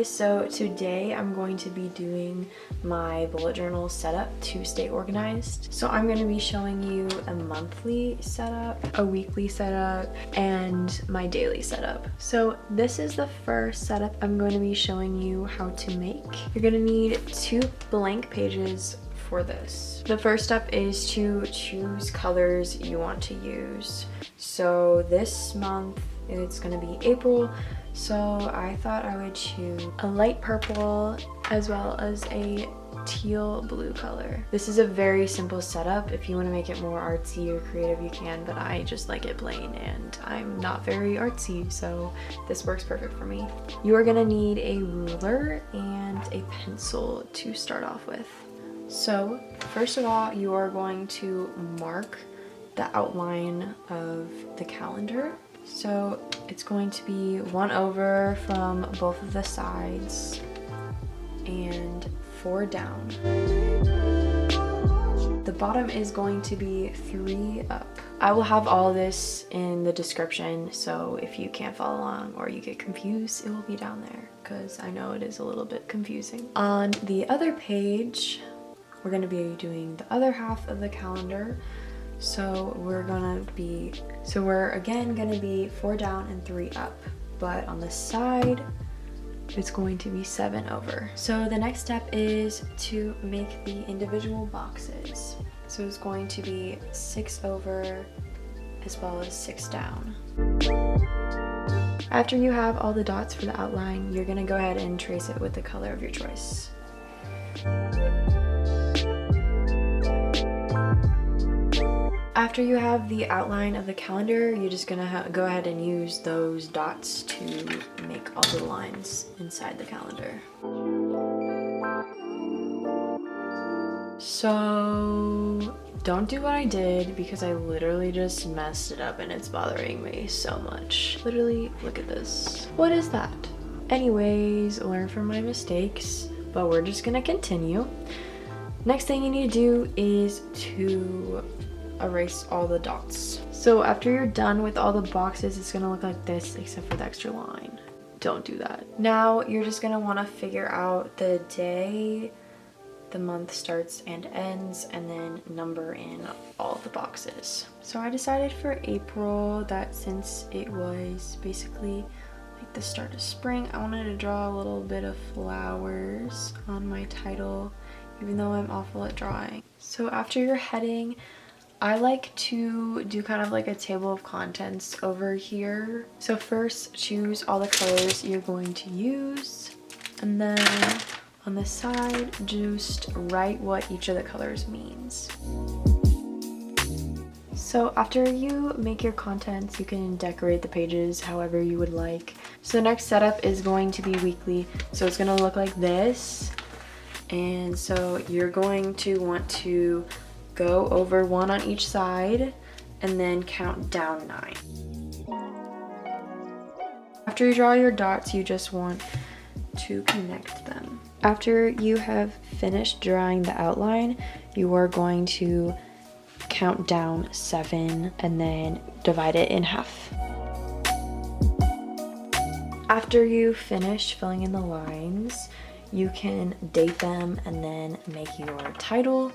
guys, so today I'm going to be doing my bullet journal setup to stay organized. So I'm going to be showing you a monthly setup, a weekly setup, and my daily setup. So this is the first setup I'm going to be showing you how to make. You're going to need 2 blank pages for this. The first step is to choose colors you want to use. So this month it's going to be April, so I thought I would choose a light purple as well as a teal blue color. This is a very simple setup. If you want to make it more artsy or creative, you can, but I just like it plain and I'm not very artsy, so this works perfect for me. You are going to need a ruler and a pencil to start off with. So first of all, you are going to mark the outline of the calendar. So it's going to be 1 over from both of the sides and 4 down. The bottom is going to be 3 up. I will have all this in the description, so if you can't follow along or you get confused, it will be down there because I know it is a little bit confusing. On the other page, we're going to be doing the other half of the calendar. So we're again gonna be 4 down and 3 up, but on the side it's going to be 7 over. So the next step is to make the individual boxes. So it's going to be 6 over as well as 6 down. After you have all the dots for the outline, you're gonna go ahead and trace it with the color of your choice. After you have the outline of the calendar, you're just gonna go ahead and use those dots to make all the lines inside the calendar. So don't do what I did because I literally just messed it up and it's bothering me so much. Literally, look at this. What is that? Anyways, learn from my mistakes, but we're just gonna continue. Next thing you need to do is to erase all the dots. So after you're done with all the boxes, it's gonna look like this except for the extra line. Don't do that. Now you're just gonna want to figure out the day the month starts and ends and then number in all of the boxes. So I decided for April that since it was basically like the start of spring, I wanted to draw a little bit of flowers on my title, even though I'm awful at drawing. So after your heading, I like to do kind of like a table of contents over here. So first, choose all the colors you're going to use, and then on the side, just write what each of the colors means. So after you make your contents, you can decorate the pages however you would like. So the next setup is going to be weekly. So it's gonna look like this. And so you're going to want to go over 1 on each side and then count down 9. After you draw your dots, you just want to connect them. After you have finished drawing the outline, you are going to count down 7 and then divide it in half. After you finish filling in the lines, you can date them and then make your title.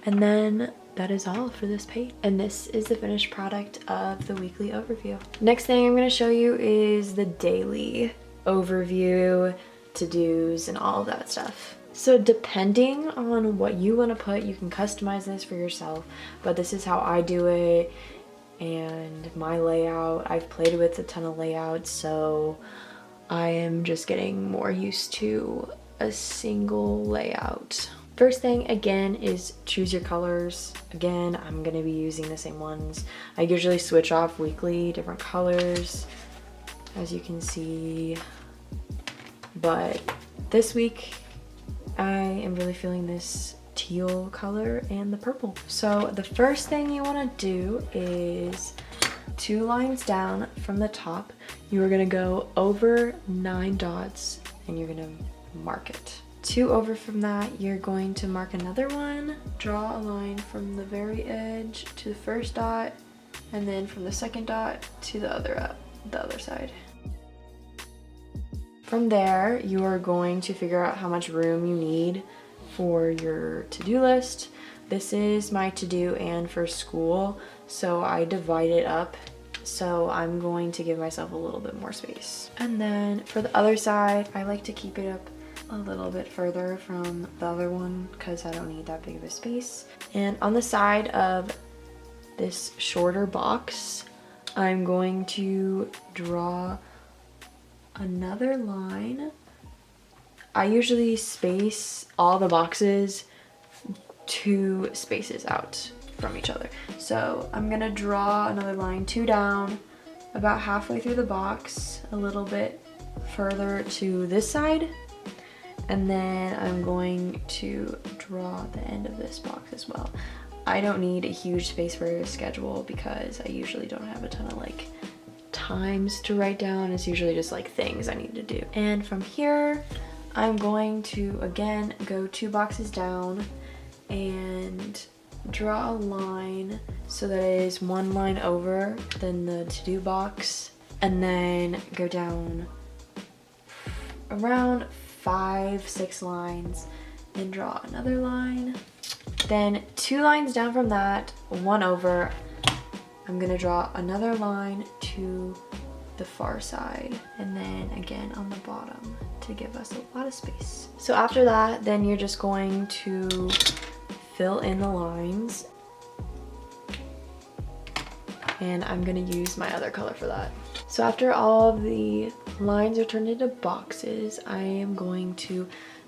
And then that is all for this page. And this is the finished product of the weekly overview. Next thing I'm gonna show you is the daily overview, to-dos, and all of that stuff. So depending on what you wanna put, you can customize this for yourself, but this is how I do it and my layout. I've played with a ton of layouts, so I am just getting more used to a single layout. First thing, again, is choose your colors. Again, I'm gonna be using the same ones. I usually switch off weekly, different colors, as you can see. But this week, I am really feeling this teal color and the purple. So the first thing you wanna do is 2 lines down from the top, you are gonna go over 9 dots and you're gonna mark it. 2 over from that, you're going to mark another one, draw a line from the very edge to the first dot, and then from the second dot to the other side. From there, you are going to figure out how much room you need for your to-do list. This is my to-do and for school, so I divide it up. So I'm going to give myself a little bit more space. And then for the other side, I like to keep it up a little bit further from the other one because I don't need that big of a space. And on the side of this shorter box, I'm going to draw another line. I usually space all the boxes 2 spaces out from each other. So I'm gonna draw another line 2 down, about halfway through the box, a little bit further to this side, and then I'm going to draw the end of this box as well. I don't need a huge space for a schedule because I usually don't have a ton of like times to write down. It's usually just like things I need to do. And from here, I'm going to again go 2 boxes down and draw a line so that it is 1 line over than the to-do box, and then go down around 5-6 lines and draw another line. Then 2 lines down from that, 1 over, I'm gonna draw another line to the far side, and then again on the bottom to give us a lot of space. So after that, then you're just going to fill in the lines, and I'm gonna use my other color for that. So after all of the lines are turned into boxes, I am going to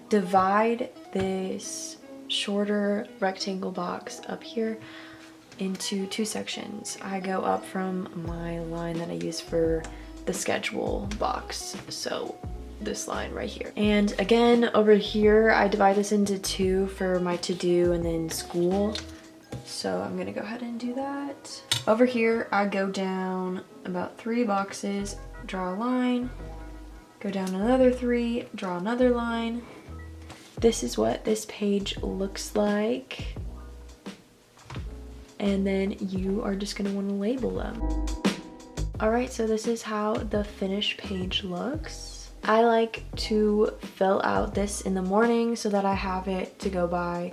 divide this shorter rectangle box up here into 2 sections. I go up from my line that I use for the schedule box, so this line right here. And again, over here, I divide this into 2 for my to-do and then school. So I'm gonna go ahead and do that. Over here, I go down about 3 boxes, draw a line, go down another 3, draw another line. This is what this page looks like. And then you are just gonna wanna label them. All right, so this is how the finished page looks. I like to fill out this in the morning so that I have it to go by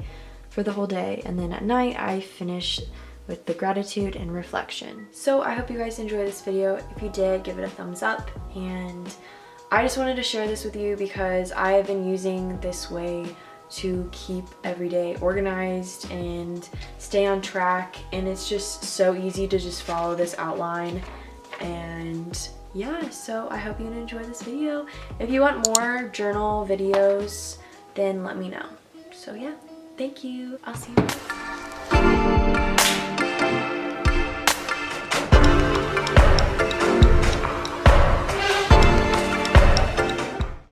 for the whole day, and then at night I finish with the gratitude and reflection. So I hope you guys enjoyed this video. If you did, give it a thumbs up, and I just wanted to share this with you because I have been using this way to keep every day organized and stay on track, and it's just so easy to just follow this outline. And yeah, so I hope you enjoy this video. If you want more journal videos, then let me know. So yeah, thank you. I'll see you guys.